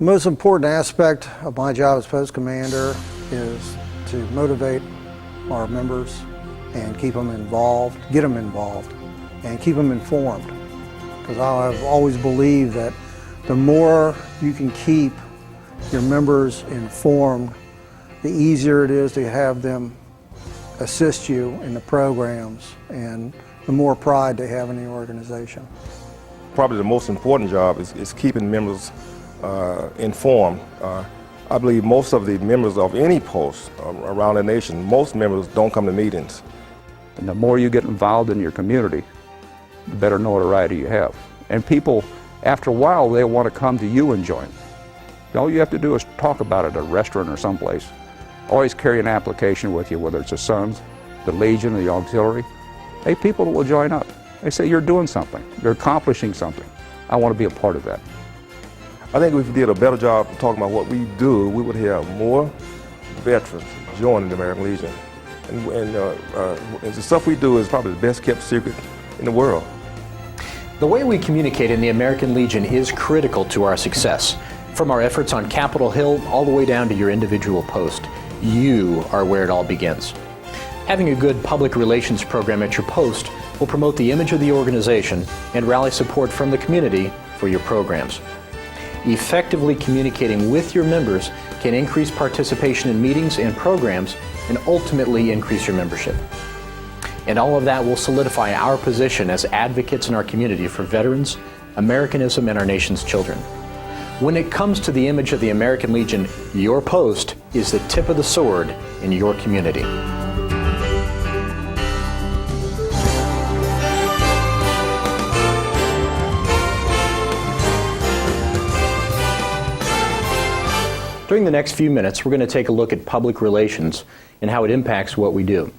The most important aspect of my job as post commander is to motivate our members and keep them involved, get them involved, and keep them informed. Because I've always believed that the more you can keep your members informed, the easier it is to have them assist you in the programs and the more pride they have in the organization. Probably the most important job is keeping members informed. I believe most of the members of any post around the nation, most members don't come to meetings. And the more you get involved in your community, the better notoriety you have. And people, after a while, they'll want to come to you and join. All you have to do is talk about it at a restaurant or someplace. Always carry an application with you, whether it's the Sons, the Legion, or the Auxiliary. Hey, people will join up. They say, you're doing something. You're accomplishing something. I want to be a part of that. I think if we did a better job of talking about what we do, we would have more veterans joining the American Legion. And the stuff we do is probably the best kept secret in the world. The way we communicate in the American Legion is critical to our success. From our efforts on Capitol Hill all the way down to your individual post, you are where it all begins. Having a good public relations program at your post will promote the image of the organization and rally support from the community for your programs. Effectively communicating with your members can increase participation in meetings and programs and ultimately increase your membership. And all of that will solidify our position as advocates in our community for veterans, Americanism, and our nation's children. When it comes to the image of the American Legion, your post is the tip of the sword in your community. During the next few minutes, we're going to take a look at public relations and how it impacts what we do.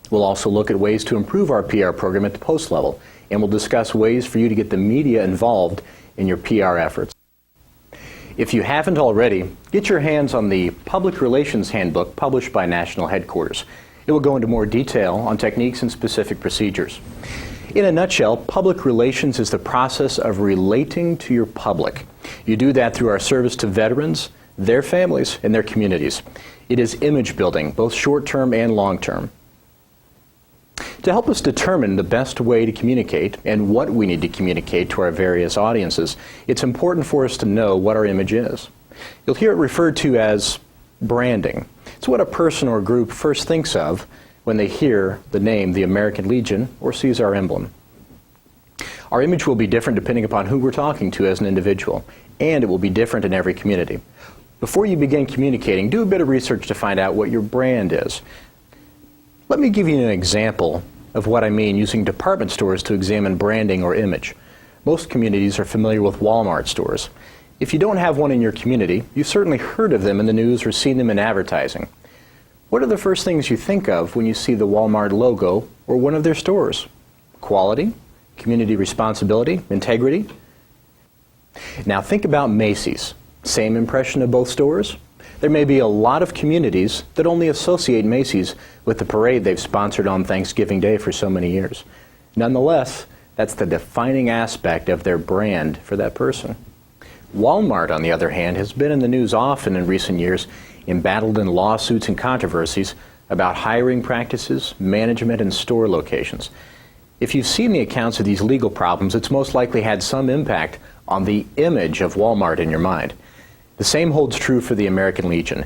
We'll also look at ways to improve our PR program at the post level, and we'll discuss ways for you to get the media involved in your PR efforts. If you haven't already, get your hands on the Public Relations Handbook published by National Headquarters. It will go into more detail on techniques and specific procedures. In a nutshell, public relations is the process of relating to your public. You do that through our service to veterans, their families, and their communities. It is image building, both short-term and long-term. To help us determine the best way to communicate and what we need to communicate to our various audiences, it's important for us to know what our image is. You'll hear it referred to as branding. It's what a person or group first thinks of when they hear the name the American Legion or sees our emblem. Our image will be different depending upon who we're talking to as an individual, and it will be different in every community. Before you begin communicating, do a bit of research to find out what your brand is. Let me give you an example of what I mean using department stores to examine branding or image. Most communities are familiar with Walmart stores. If you don't have one in your community, you've certainly heard of them in the news or seen them in advertising. What are the first things you think of when you see the Walmart logo or one of their stores? Quality, community responsibility, integrity? Now think about Macy's. Same impression of both stores? There may be a lot of communities that only associate Macy's with the parade they've sponsored on Thanksgiving Day for so many years. Nonetheless, that's the defining aspect of their brand for that person. Walmart, on the other hand, has been in the news often in recent years, embattled in lawsuits and controversies about hiring practices, management, and store locations. If you've seen the accounts of these legal problems, it's most likely had some impact on the image of Walmart in your mind. The same holds true for the American Legion.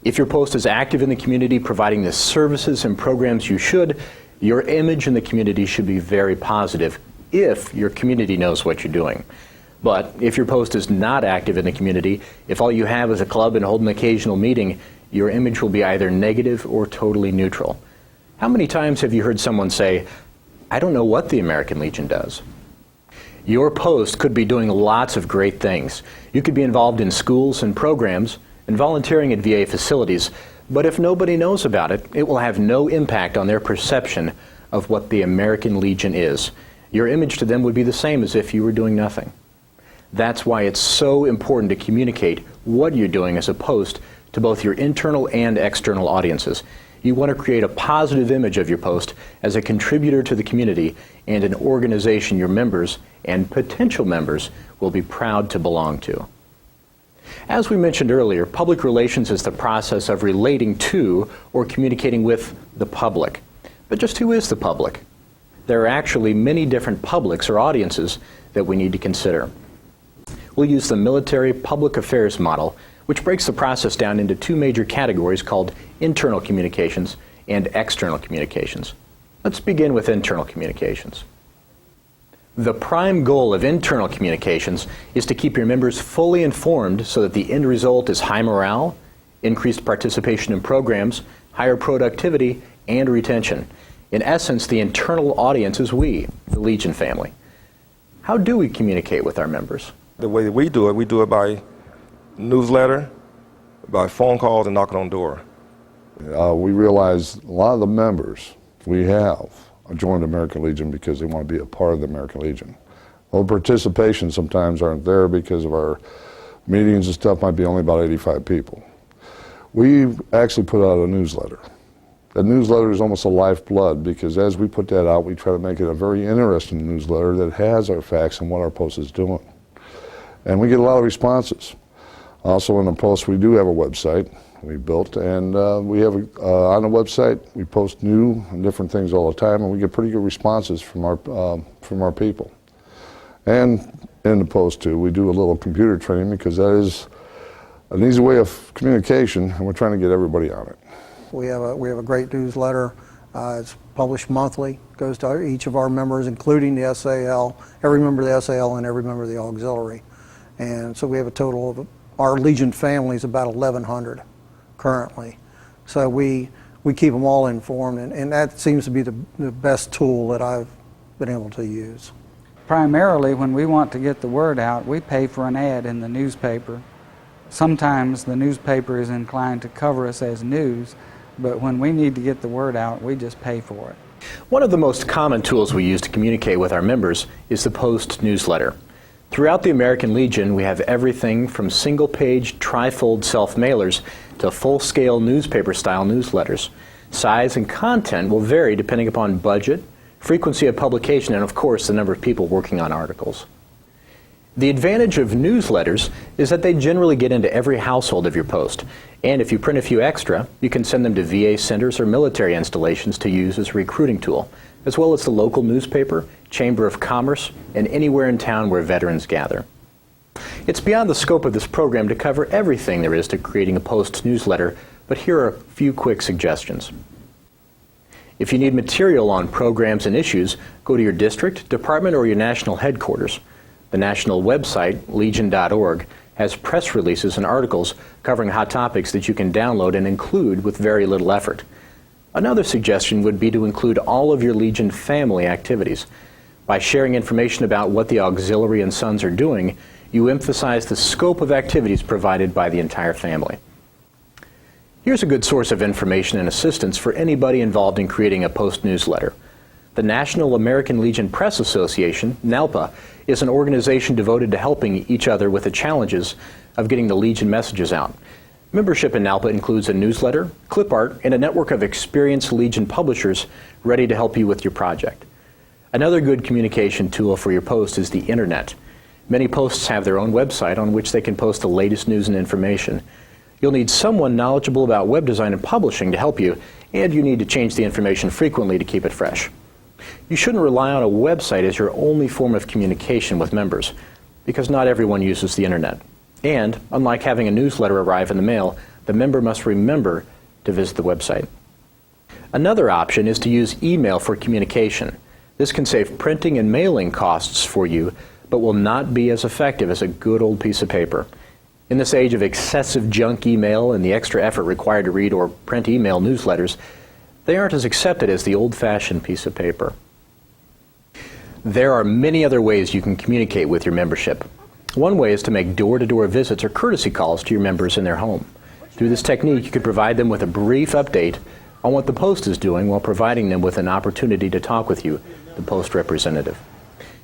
If your post is active in the community, providing the services and programs you should, your image in the community should be very positive if your community knows what you're doing. But if your post is not active in the community, if all you have is a club and hold an occasional meeting, your image will be either negative or totally neutral. How many times have you heard someone say, "I don't know what the American Legion does"? Your post could be doing lots of great things. You could be involved in schools and programs and volunteering at VA facilities, but if nobody knows about it, it will have no impact on their perception of what the American Legion is. Your image to them would be the same as if you were doing nothing. That's why it's so important to communicate what you're doing as a post to both your internal and external audiences. You want to create a positive image of your post as a contributor to the community and an organization your members and potential members will be proud to belong to. As we mentioned earlier, public relations is the process of relating to or communicating with the public. But just who is the public? There are actually many different publics or audiences that we need to consider. We'll use the military public affairs model, which breaks the process down into two major categories called internal communications and external communications. Let's begin with internal communications. The prime goal of internal communications is to keep your members fully informed so that the end result is high morale, increased participation in programs, higher productivity, and retention. In essence, the internal audience is we, the Legion family. How do we communicate with our members? The way that we do it by newsletter, by phone calls, and knocking on the door. We realize a lot of the members we have joined the American Legion because they want to be a part of the American Legion. Well, participation sometimes aren't there because of our meetings and stuff might be only about 85 people. We actually put out a newsletter. That newsletter is almost a lifeblood because as we put that out, we try to make it a very interesting newsletter that has our facts and what our post is doing. And we get a lot of responses. Also in the post, we do have a website we built, and we have on the website we post new and different things all the time, and we get pretty good responses from our people. And in the post too, we do a little computer training because that is an easy way of communication, and we're trying to get everybody on it. We have a great newsletter. It's published monthly. Goes to each of our members, including the SAL, every member of the SAL and every member of the auxiliary. And so we have a total of, our Legion family is about 1,100 currently. So we keep them all informed, and that seems to be the best tool that I've been able to use. Primarily, when we want to get the word out, we pay for an ad in the newspaper. Sometimes the newspaper is inclined to cover us as news, but when we need to get the word out, we just pay for it. One of the most common tools we use to communicate with our members is the Post newsletter. Throughout the American Legion, we have everything from single-page, trifold self-mailers to full-scale newspaper-style newsletters. Size and content will vary depending upon budget, frequency of publication, and of course the number of people working on articles. The advantage of newsletters is that they generally get into every household of your post, and if you print a few extra, you can send them to VA centers or military installations to use as a recruiting tool, as well as the local newspaper, Chamber of Commerce, and anywhere in town where veterans gather. It's beyond the scope of this program to cover everything there is to creating a Post newsletter, but here are a few quick suggestions. If you need material on programs and issues, go to your district, department, or your national headquarters. The national website, legion.org, has press releases and articles covering hot topics that you can download and include with very little effort. Another suggestion would be to include all of your Legion family activities. By sharing information about what the auxiliary and sons are doing, you emphasize the scope of activities provided by the entire family. Here's a good source of information and assistance for anybody involved in creating a Post newsletter. The National American Legion Press Association, NALPA, is an organization devoted to helping each other with the challenges of getting the Legion messages out. Membership in NALPA includes a newsletter, clip art, and a network of experienced Legion publishers ready to help you with your project. Another good communication tool for your post is the internet. Many posts have their own website on which they can post the latest news and information. You'll need someone knowledgeable about web design and publishing to help you, and you need to change the information frequently to keep it fresh. You shouldn't rely on a website as your only form of communication with members, because not everyone uses the internet. And, unlike having a newsletter arrive in the mail, the member must remember to visit the website. Another option is to use email for communication. This can save printing and mailing costs for you, but will not be as effective as a good old piece of paper. In this age of excessive junk email and the extra effort required to read or print email newsletters, they aren't as accepted as the old-fashioned piece of paper. There are many other ways you can communicate with your membership. One way is to make door-to-door visits or courtesy calls to your members in their home. Through this technique, you could provide them with a brief update on what the Post is doing while providing them with an opportunity to talk with you, the Post representative.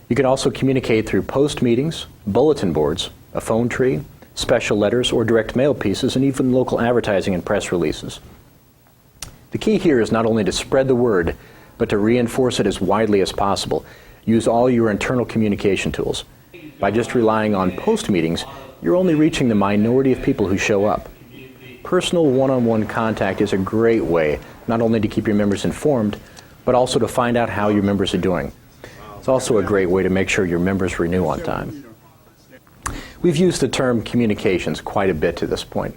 You can also communicate through Post meetings, bulletin boards, a phone tree, special letters or direct mail pieces, and even local advertising and press releases. The key here is not only to spread the word, but to reinforce it as widely as possible. Use all your internal communication tools. By just relying on Post meetings, you're only reaching the minority of people who show up. Personal one-on-one contact is a great way not only to keep your members informed, but also to find out how your members are doing. It's also a great way to make sure your members renew on time. We've used the term communications quite a bit to this point.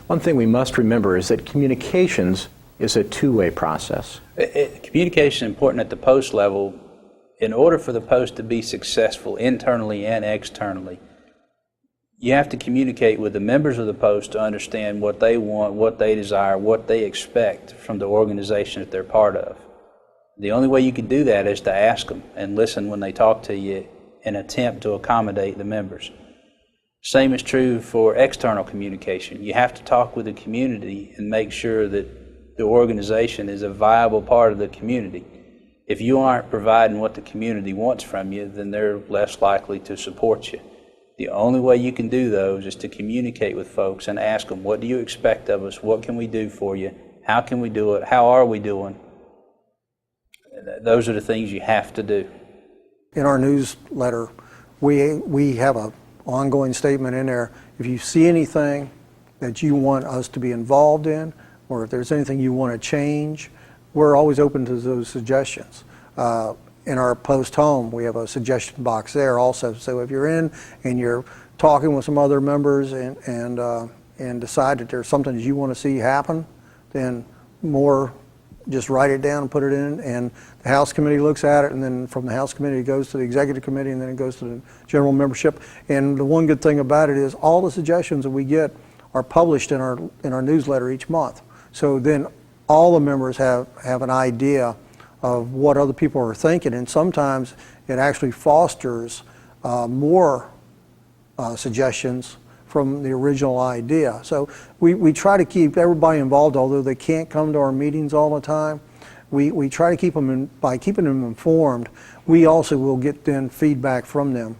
One thing we must remember is that communications is a two-way process. Communication is important at the post level. In order for the post to be successful internally and externally, you have to communicate with the members of the post to understand what they want, what they desire, what they expect from the organization that they're part of. The only way you can do that is to ask them and listen when they talk to you and attempt to accommodate the members. Same is true for external communication. You have to talk with the community and make sure that the organization is a viable part of the community. If you aren't providing what the community wants from you, then they're less likely to support you. The only way you can do those is to communicate with folks and ask them, what do you expect of us? What can we do for you? How can we do it? How are we doing? Those are the things you have to do. In our newsletter, we have an ongoing statement in there. If you see anything that you want us to be involved in, or if there's anything you want to change, we're always open to those suggestions. In our post home, we have a suggestion box there also. So if you're in and you're talking with some other members and decide that there's something that you want to see happen, then just write it down and put it in, and the House Committee looks at it, and then from the House Committee it goes to the Executive Committee, and then it goes to the general membership. And the one good thing about it is all the suggestions that we get are published in our newsletter each month. So then all the members have an idea of what other people are thinking, and sometimes it actually fosters more suggestions from the original idea. So we try to keep everybody involved, although they can't come to our meetings all the time. We try to keep them by keeping them informed. We also will get then feedback from them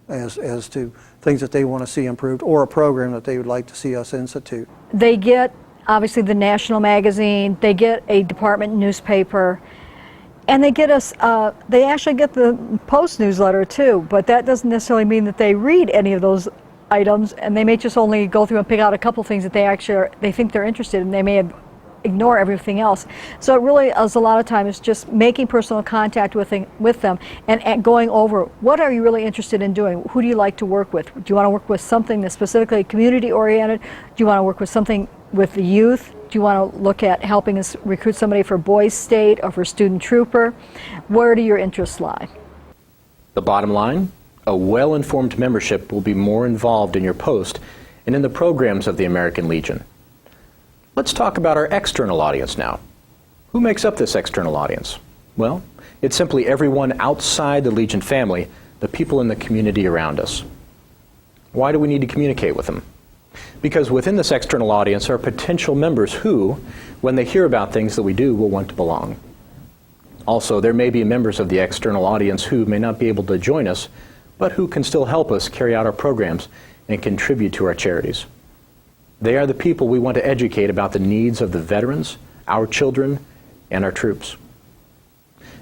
as to things that they want to see improved or a program that they would like to see us institute. They get obviously the national magazine, they get a department newspaper, and they get us, they actually get the Post newsletter too, but that doesn't necessarily mean that they read any of those items, and they may just only go through and pick out a couple things that they think they're interested in. They may ignore everything else. So it really is a lot of times just making personal contact with them and going over, what are you really interested in doing? Who do you like to work with? Do you want to work with something that's specifically community oriented? Do you want to work with something with the youth? Do you want to look at helping us recruit somebody for Boys State or for Student Trooper? Where do your interests lie? The bottom line, a well-informed membership will be more involved in your post and in the programs of the American Legion. Let's talk about our external audience now. Who makes up this external audience? Well, it's simply everyone outside the Legion family, the people in the community around us. Why do we need to communicate with them? Because within this external audience are potential members who, when they hear about things that we do, will want to belong. Also, there may be members of the external audience who may not be able to join us, but who can still help us carry out our programs and contribute to our charities. They are the people we want to educate about the needs of the veterans, our children, and our troops.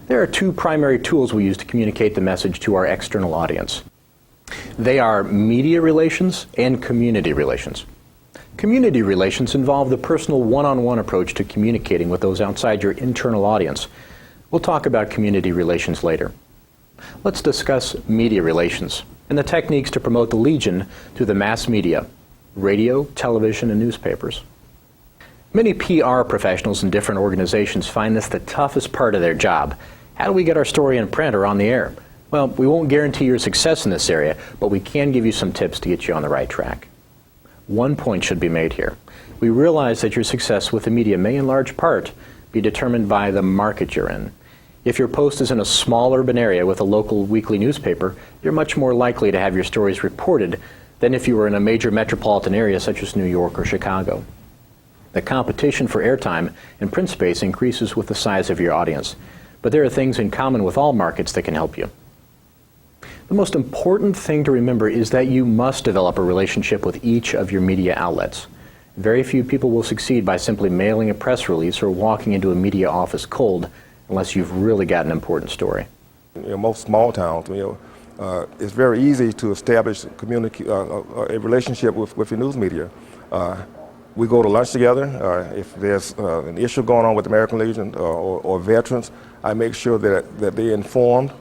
There are two primary tools we use to communicate the message to our external audience. They are media relations and community relations. Community relations involve the personal one-on-one approach to communicating with those outside your internal audience. We'll talk about community relations later. Let's discuss media relations and the techniques to promote the Legion through the mass media, radio, television, and newspapers. Many PR professionals in different organizations find this the toughest part of their job. How do we get our story in print or on the air? Well, we won't guarantee your success in this area, but we can give you some tips to get you on the right track. One point should be made here. We realize that your success with the media may in large part be determined by the market you're in. If your post is in a small urban area with a local weekly newspaper, you're much more likely to have your stories reported than if you were in a major metropolitan area such as New York or Chicago. The competition for airtime and print space increases with the size of your audience, but there are things in common with all markets that can help you. The most important thing to remember is that you must develop a relationship with each of your media outlets. Very few people will succeed by simply mailing a press release or walking into a media office cold unless you've really got an important story. Most small towns, it's very easy to establish a relationship with your news media. We go to lunch together. If there's an issue going on with the American Legion or veterans, I make sure that they're informed.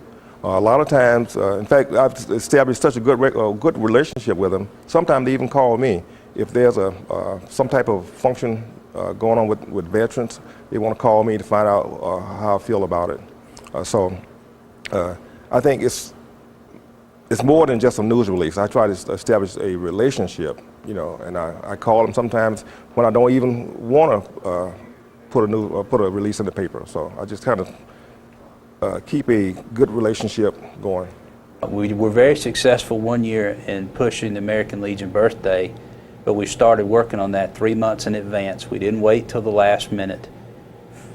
A lot of times, in fact, I've established such a good relationship with them. Sometimes they even call me if there's some type of function going on with veterans. They want to call me to find out how I feel about it. So I think it's more than just a news release. I try to establish a relationship, you know, and I call them sometimes when I don't even want to put a release in the paper. So I just kind of keep a good relationship going. We were very successful one year in pushing the American Legion birthday, but we started working on that 3 months in advance. We didn't wait till the last minute.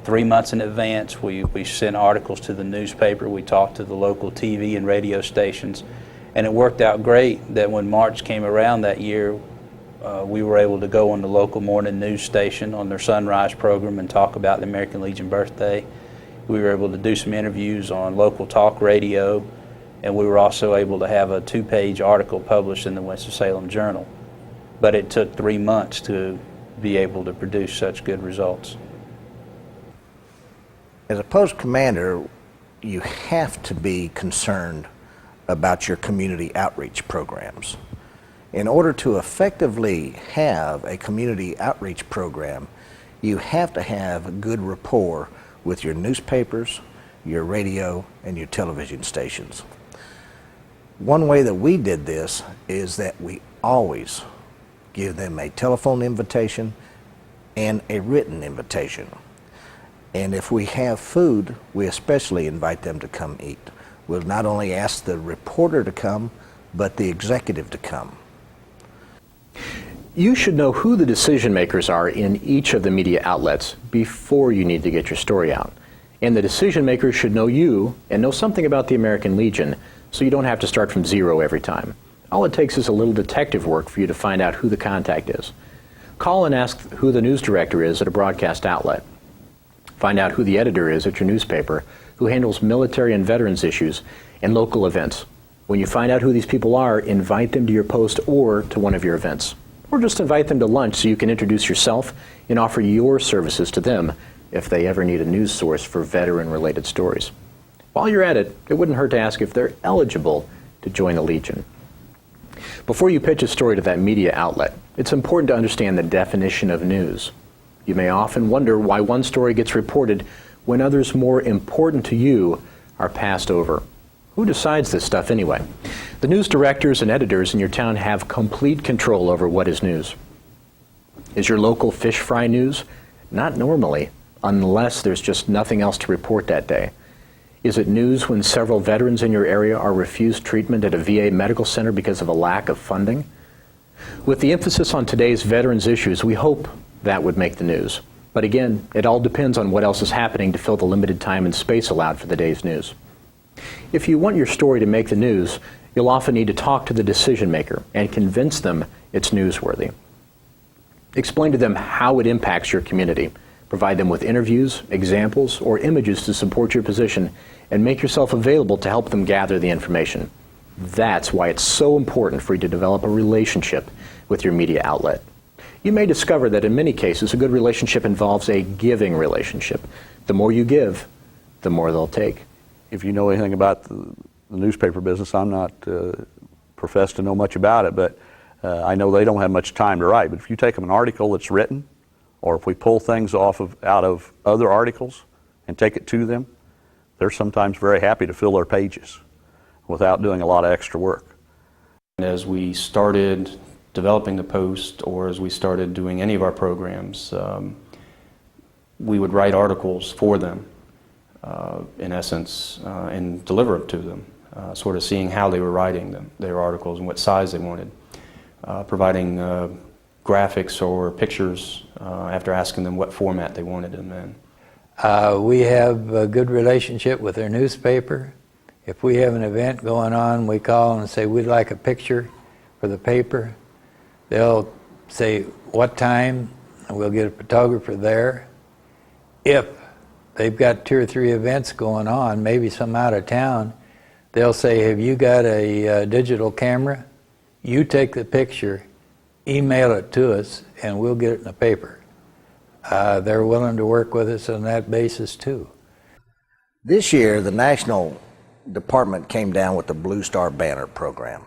3 months in advance, we sent articles to the newspaper, we talked to the local TV and radio stations, and it worked out great that when March came around that year, we were able to go on the local morning news station on their sunrise program and talk about the American Legion birthday. We were able to do some interviews on local talk radio, and we were also able to have a 2-page article published in the Winston-Salem Journal. But it took 3 months to be able to produce such good results. As a post commander, you have to be concerned about your community outreach programs. In order to effectively have a community outreach program, you have to have good rapport with your newspapers, your radio, and your television stations. One way that we did this is that we always give them a telephone invitation and a written invitation. And if we have food, we especially invite them to come eat. We'll not only ask the reporter to come, but the executive to come. You should know who the decision makers are in each of the media outlets before you need to get your story out. And the decision makers should know you and know something about the American Legion, so you don't have to start from zero every time. All it takes is a little detective work for you to find out who the contact is. Call and ask who the news director is at a broadcast outlet. Find out who the editor is at your newspaper, who handles military and veterans issues and local events. When you find out who these people are, invite them to your post or to one of your events. Or just invite them to lunch so you can introduce yourself and offer your services to them if they ever need a news source for veteran-related stories. While you're at it, it wouldn't hurt to ask if they're eligible to join the Legion. Before you pitch a story to that media outlet, it's important to understand the definition of news. You may often wonder why one story gets reported when others more important to you are passed over. Who decides this stuff anyway? The news directors and editors in your town have complete control over what is news. Is your local fish fry news? Not normally, unless there's just nothing else to report that day. Is it news when several veterans in your area are refused treatment at a VA medical center because of a lack of funding? With the emphasis on today's veterans issues, we hope that would make the news. But again, it all depends on what else is happening to fill the limited time and space allowed for the day's news. If you want your story to make the news, you'll often need to talk to the decision maker and convince them it's newsworthy. Explain to them how it impacts your community. Provide them with interviews, examples, or images to support your position, and make yourself available to help them gather the information. That's why it's so important for you to develop a relationship with your media outlet. You may discover that in many cases, a good relationship involves a giving relationship. The more you give, the more they'll take. If you know anything about the newspaper business, I'm not professed to know much about it, but I know they don't have much time to write. But if you take them an article that's written, or if we pull things out of other articles and take it to them, they're sometimes very happy to fill their pages without doing a lot of extra work. As we started developing the Post, or as we started doing any of our programs, we would write articles for them, in essence, and deliver it to them, sort of seeing how they were writing them, their articles and what size they wanted, providing graphics or pictures after asking them what format they wanted them in. We have a good relationship with their newspaper. If we have an event going on, we call and say, we'd like a picture for the paper. They'll say what time, and we'll get a photographer there. If they've got 2 or 3 events going on, maybe some out of town, they'll say, have you got a digital camera? You take the picture, email it to us, and we'll get it in the paper. They're willing to work with us on that basis too. This year, the National Department came down with the Blue Star Banner program.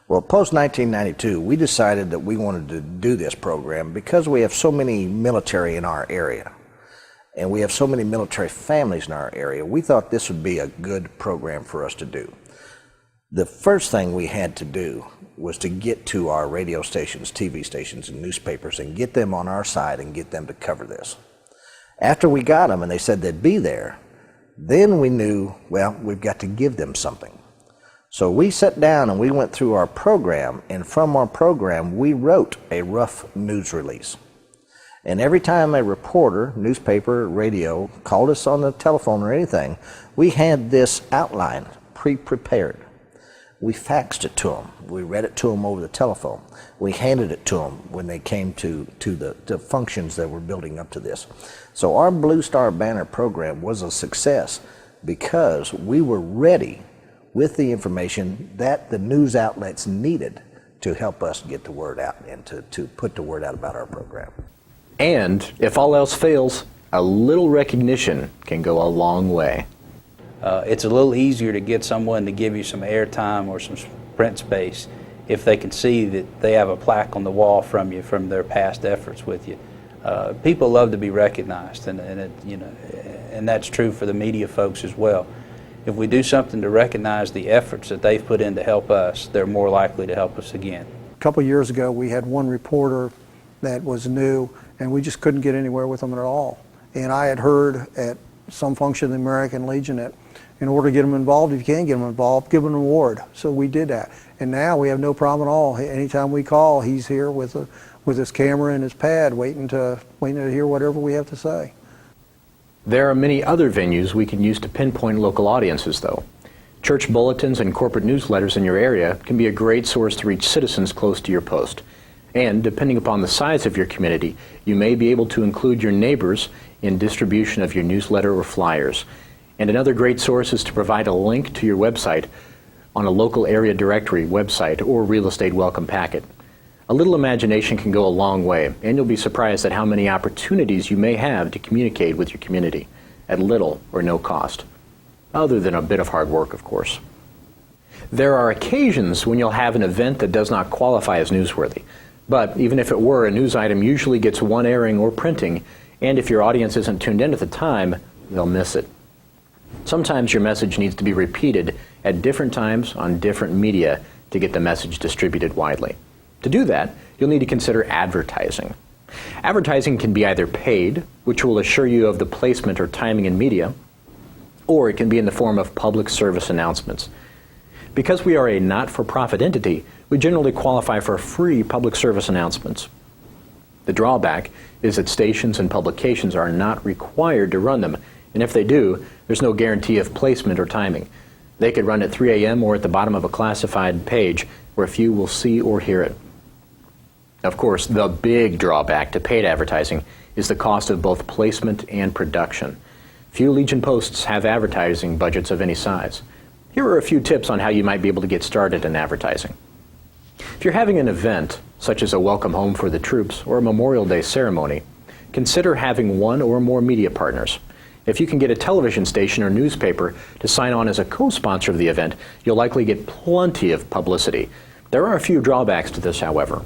Well, post-1992, we decided that we wanted to do this program because we have so many military in our area, and we have so many military families in our area. We thought this would be a good program for us to do. The first thing we had to do was to get to our radio stations, TV stations, and newspapers and get them on our side and get them to cover this. After we got them and they said they'd be there, then we knew, well, we've got to give them something. So we sat down and we went through our program, and from our program we wrote a rough news release. And every time a reporter, newspaper, radio, called us on the telephone or anything, we had this outline pre-prepared. We faxed it to them. We read it to them over the telephone. We handed it to them when they came to the functions that were building up to this. So our Blue Star Banner program was a success because we were ready with the information that the news outlets needed to help us get the word out and to put the word out about our program. And if all else fails, a little recognition can go a long way. It's a little easier to get someone to give you some airtime or some print space if they can see that they have a plaque on the wall from you, from their past efforts with you. People love to be recognized, and that's true for the media folks as well. If we do something to recognize the efforts that they've put in to help us, they're more likely to help us again. A couple of years ago, we had one reporter that was new, and we just couldn't get anywhere with them at all. And I had heard at some function of the American Legion that in order to get them involved, if you can't get them involved, give them an award. So we did that. And now we have no problem at all. Anytime we call, he's here with his camera and his pad waiting to hear whatever we have to say. There are many other venues we can use to pinpoint local audiences, though. Church bulletins and corporate newsletters in your area can be a great source to reach citizens close to your post. And depending upon the size of your community, you may be able to include your neighbors in distribution of your newsletter or flyers. And another great source is to provide a link to your website on a local area directory website or real estate welcome packet. A little imagination can go a long way, and you'll be surprised at how many opportunities you may have to communicate with your community at little or no cost, other than a bit of hard work, of course. There are occasions when you'll have an event that does not qualify as newsworthy, but even if it were, a news item usually gets one airing or printing, and if your audience isn't tuned in at the time, they'll miss it. Sometimes your message needs to be repeated at different times on different media to get the message distributed widely. To do that, you'll need to consider advertising. Advertising can be either paid, which will assure you of the placement or timing in media, or it can be in the form of public service announcements. Because we are a not-for-profit entity, we generally qualify for free public service announcements. The drawback is that stations and publications are not required to run them, and if they do, there's no guarantee of placement or timing. They could run at 3 a.m. or at the bottom of a classified page where few will see or hear it. Of course, the big drawback to paid advertising is the cost of both placement and production. Few Legion posts have advertising budgets of any size. Here are a few tips on how you might be able to get started in advertising. If you're having an event, such as a welcome home for the troops or a Memorial Day ceremony, consider having one or more media partners. If you can get a television station or newspaper to sign on as a co-sponsor of the event, you'll likely get plenty of publicity. There are a few drawbacks to this, however.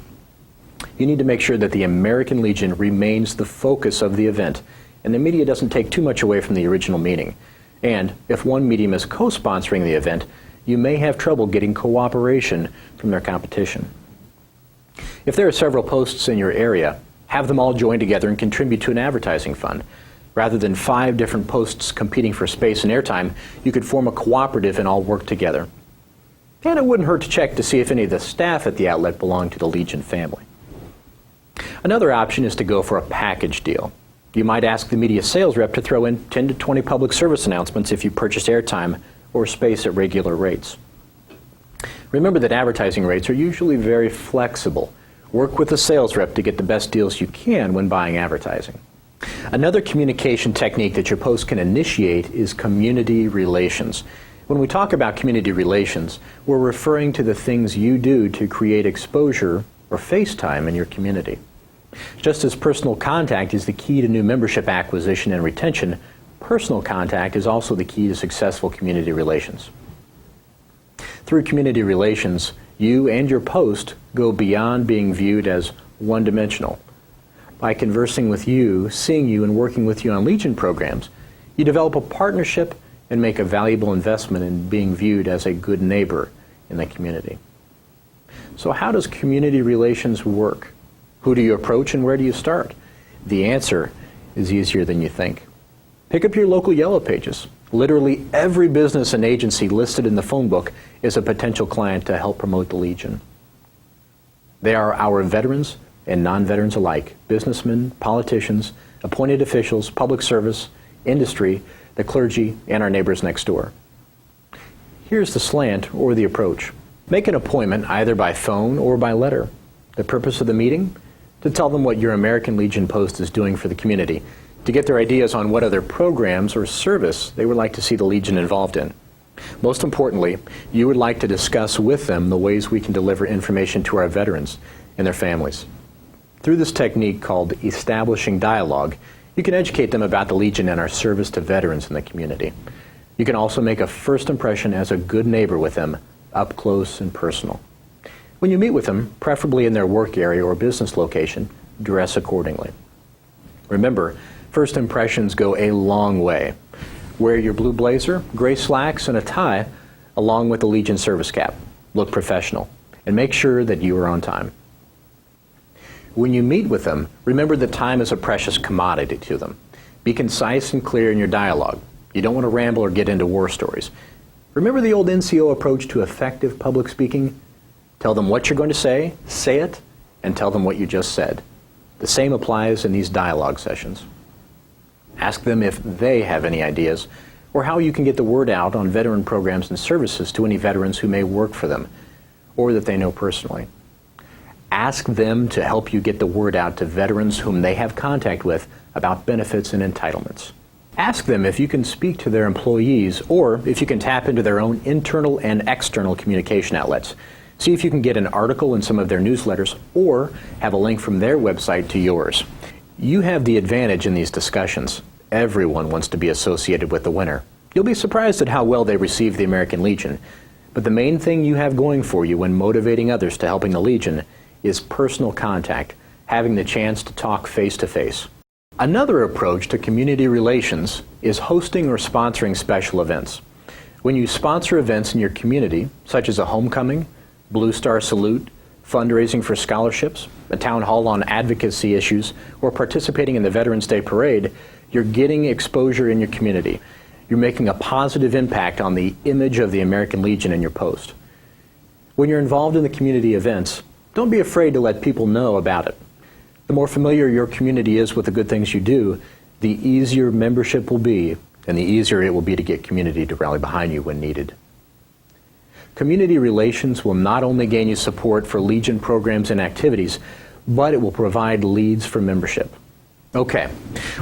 You need to make sure that the American Legion remains the focus of the event, and the media doesn't take too much away from the original meaning. And if one medium is co-sponsoring the event, you may have trouble getting cooperation from their competition. If there are several posts in your area, have them all join together and contribute to an advertising fund. Rather than 5 different posts competing for space and airtime, you could form a cooperative and all work together. And it wouldn't hurt to check to see if any of the staff at the outlet belong to the Legion family. Another option is to go for a package deal. You might ask the media sales rep to throw in 10 to 20 public service announcements if you purchase airtime or space at regular rates. Remember that advertising rates are usually very flexible. Work with the sales rep to get the best deals you can when buying advertising. Another communication technique that your post can initiate is community relations. When we talk about community relations, we're referring to the things you do to create exposure or face time in your community. Just as personal contact is the key to new membership acquisition and retention, personal contact is also the key to successful community relations. Through community relations, you and your post go beyond being viewed as one-dimensional. By conversing with you, seeing you, and working with you on Legion programs, you develop a partnership and make a valuable investment in being viewed as a good neighbor in the community. So how does community relations work? Who do you approach and where do you start? The answer is easier than you think. Pick up your local Yellow Pages. Literally every business and agency listed in the phone book is a potential client to help promote the Legion. They are our veterans and non-veterans alike, businessmen, politicians, appointed officials, public service, industry, the clergy, and our neighbors next door. Here's the slant or the approach. Make an appointment either by phone or by letter. The purpose of the meeting? To tell them what your American Legion post is doing for the community, to get their ideas on what other programs or service they would like to see the Legion involved in. Most importantly, you would like to discuss with them the ways we can deliver information to our veterans and their families. Through this technique called establishing dialogue, you can educate them about the Legion and our service to veterans in the community. You can also make a first impression as a good neighbor with them, up close and personal. When you meet with them, preferably in their work area or business location, dress accordingly. Remember, first impressions go a long way. Wear your blue blazer, gray slacks, and a tie, along with the Legion service cap. Look professional, and make sure that you are on time. When you meet with them, remember that time is a precious commodity to them. Be concise and clear in your dialogue. You don't want to ramble or get into war stories. Remember the old NCO approach to effective public speaking? Tell them what you're going to say it, and tell them what you just said. The same applies in these dialogue sessions. Ask them if they have any ideas or how you can get the word out on veteran programs and services to any veterans who may work for them or that they know personally. Ask them to help you get the word out to veterans whom they have contact with about benefits and entitlements. Ask them if you can speak to their employees or if you can tap into their own internal and external communication outlets. See if you can get an article in some of their newsletters or have a link from their website to yours. You have the advantage in these discussions. Everyone wants to be associated with the winner. You'll be surprised at how well they receive the American Legion. But the main thing you have going for you when motivating others to helping the Legion is personal contact, having the chance to talk face to face. Another approach to community relations is hosting or sponsoring special events. When you sponsor events in your community, such as a homecoming, Blue Star Salute, fundraising for scholarships, a town hall on advocacy issues, or participating in the Veterans Day Parade, you're getting exposure in your community. You're making a positive impact on the image of the American Legion in your post. When you're involved in the community events, don't be afraid to let people know about it. The more familiar your community is with the good things you do, the easier membership will be, and the easier it will be to get community to rally behind you when needed. Community relations will not only gain you support for Legion programs and activities, but it will provide leads for membership. Okay,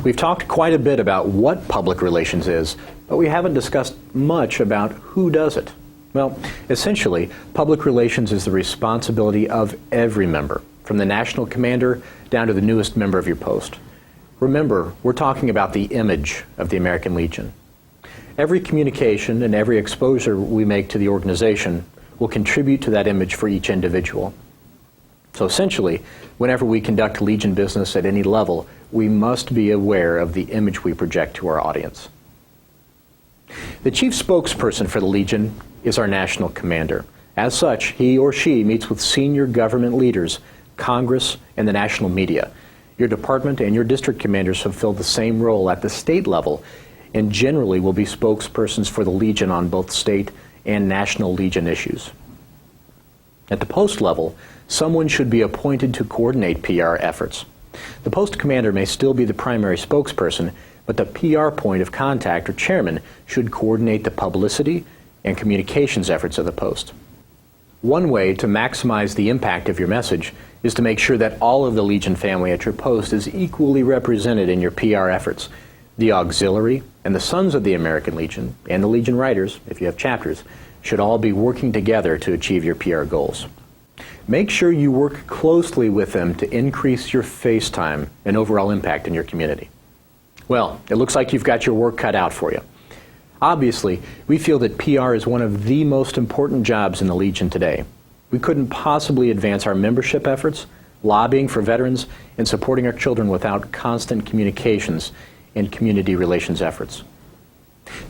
we've talked quite a bit about what public relations is, but we haven't discussed much about who does it. Well, essentially, public relations is the responsibility of every member, from the national commander down to the newest member of your post. Remember, we're talking about the image of the American Legion. Every communication and every exposure we make to the organization will contribute to that image for each individual. So essentially, whenever we conduct Legion business at any level, we must be aware of the image we project to our audience. The chief spokesperson for the Legion is our national commander. As such, he or she meets with senior government leaders, Congress, and the national media. Your department and your district commanders fulfill the same role at the state level and generally will be spokespersons for the Legion on both state and national Legion issues. At the post level, someone should be appointed to coordinate PR efforts. The post commander may still be the primary spokesperson, but the PR point of contact or chairman should coordinate the publicity and communications efforts of the post. One way to maximize the impact of your message is to make sure that all of the Legion family at your post is equally represented in your PR efforts. The auxiliary And the Sons of the American Legion and the Legion Writers, if you have chapters, should all be working together to achieve your PR goals. Make sure you work closely with them to increase your face time and overall impact in your community. Well, it looks like you've got your work cut out for you. Obviously, we feel that PR is one of the most important jobs in the Legion today. We couldn't possibly advance our membership efforts, lobbying for veterans, and supporting our children without constant communications and community relations efforts.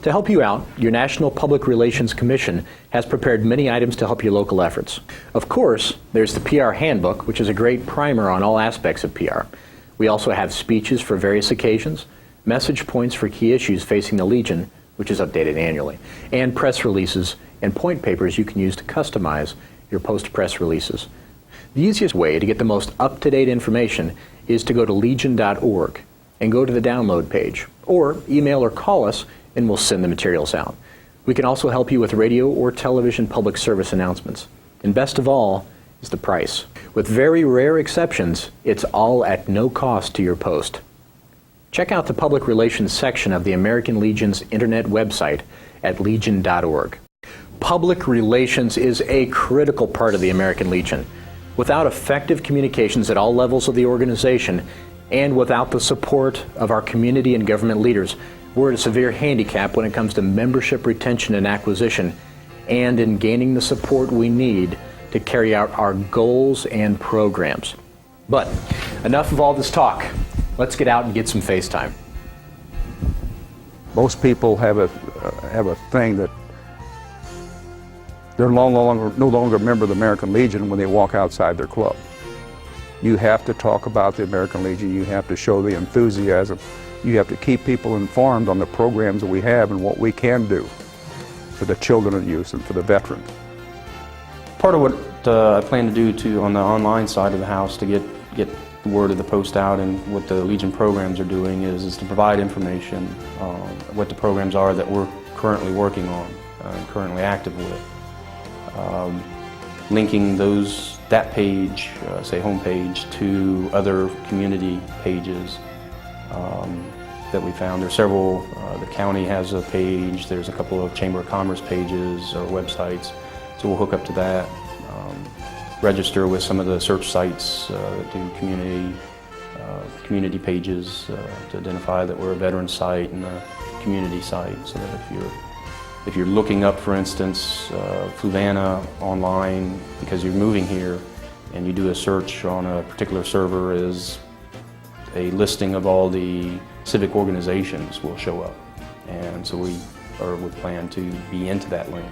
To help you out, your National Public Relations Commission has prepared many items to help your local efforts. Of course, there's the PR Handbook, which is a great primer on all aspects of PR. We also have speeches for various occasions, message points for key issues facing the Legion, which is updated annually, and press releases and point papers you can use to customize your post-press releases. The easiest way to get the most up-to-date information is to go to legion.org and go to the download page, or email or call us and we'll send the materials out. We can also help you with radio or television public service announcements. And best of all is the price. With very rare exceptions, it's all at no cost to your post. Check out the public relations section of the American Legion's internet website at legion.org. Public relations is a critical part of the American Legion. Without effective communications at all levels of the organization, and without the support of our community and government leaders, we're at a severe handicap when it comes to membership retention and acquisition, and in gaining the support we need to carry out our goals and programs. But enough of all this talk. Let's get out and get some face time. Most people have a thing that they're no longer a member of the American Legion when they walk outside their club. You have to talk about the American Legion. You have to show the enthusiasm. You have to keep people informed on the programs that we have and what we can do for the children and youth and for the veterans. Part of what I plan to do on the online side of the house to get the word of the post out and what the Legion programs are doing is to provide information on what the programs are that we're currently working on and currently active with. Linking that page, say homepage, to other community pages that we found. There's several, the county has a page, there's a couple of Chamber of Commerce pages or websites, so we'll hook up to that. Register with some of the search sites that do community pages to identify that we're a veteran site and a community site, so that if you're looking up, for instance, Fluvanna online because you're moving here and you do a search on a particular server, is a listing of all the civic organizations will show up. And so we plan to be into that link.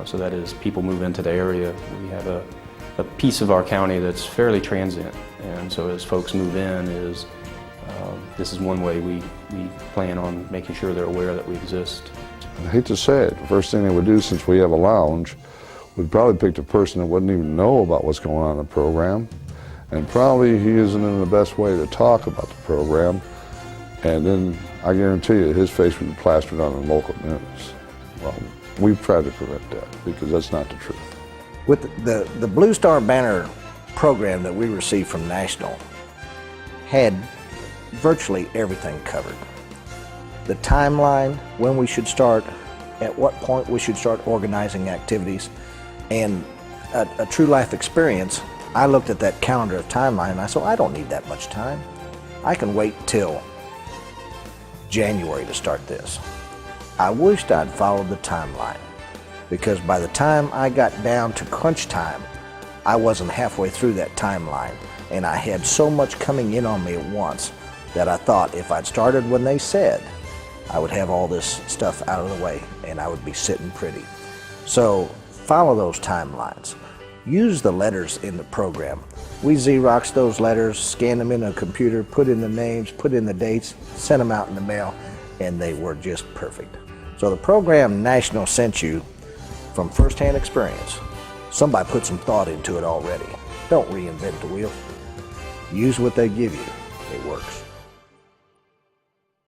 So that as people move into the area, we have a piece of our county that's fairly transient. And so as folks move in, this is one way we plan on making sure they're aware that we exist. I hate to say it, the first thing they would do, since we have a lounge, we'd probably pick the person that wouldn't even know about what's going on in the program, and probably he isn't in the best way to talk about the program, and then I guarantee you his face would be plastered on the local news. Well, we've tried to prevent that because that's not the truth. With the Blue Star Banner program that we received from National had virtually everything covered. The timeline, when we should start, at what point we should start organizing activities, and a true life experience. I looked at that calendar of timeline and I said, I don't need that much time. I can wait till January to start this. I wished I'd followed the timeline, because by the time I got down to crunch time, I wasn't halfway through that timeline, and I had so much coming in on me at once that I thought if I'd started when they said, I would have all this stuff out of the way and I would be sitting pretty. So follow those timelines. Use the letters in the program. We Xeroxed those letters, scanned them in a computer, put in the names, put in the dates, sent them out in the mail, and they were just perfect. So the program National sent you from firsthand experience. Somebody put some thought into it already. Don't reinvent the wheel. Use what they give you. It works.